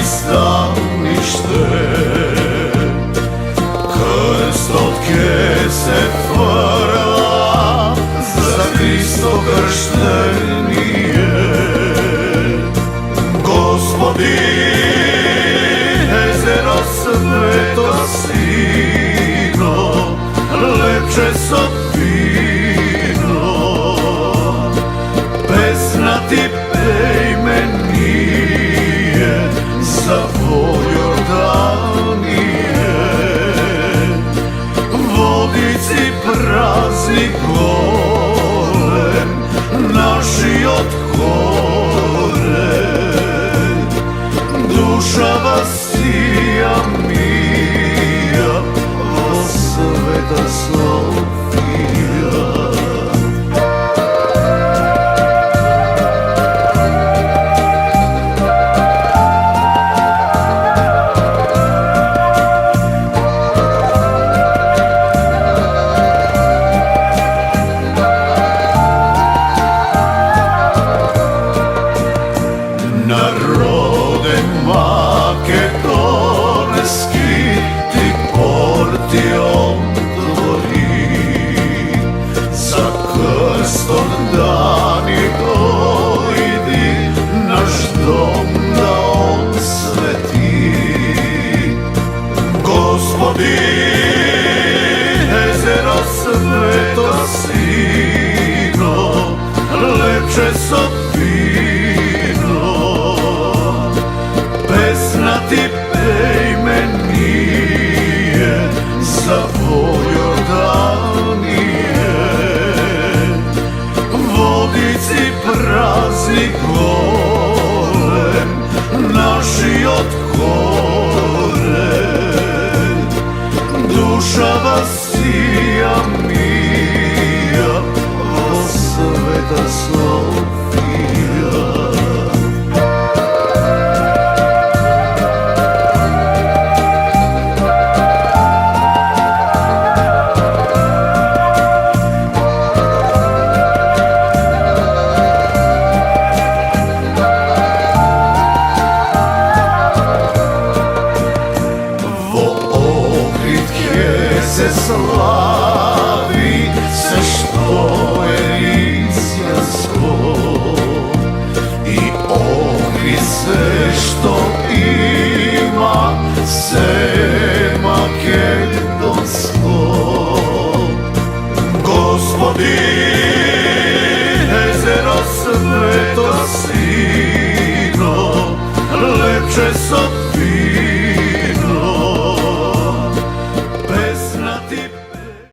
pristanište. Krst od kese frla za Hristo krštenije. Gospodin, jezero sveto sino, lepše sopino, pesna ti pejmenije za tvoj Jordanije. Vodici praznik golem, naši od gore, duša vasija mija, o sveta Sofija. Narode makedonski, ti porti otvori, za krstom dani dojdi, naš dom da osveti. Gospodin, jezero sveto sino, lepše sopino, pesna ti pejmenije za tvoj Jordanije. Vodici praznik golem, naši od gore, duša vasija mija, o sveta Sofija. Se slavi sve što je isjansko i ohri sve što ima se makedonsko. Gospodin, jezero sveto sino, lepše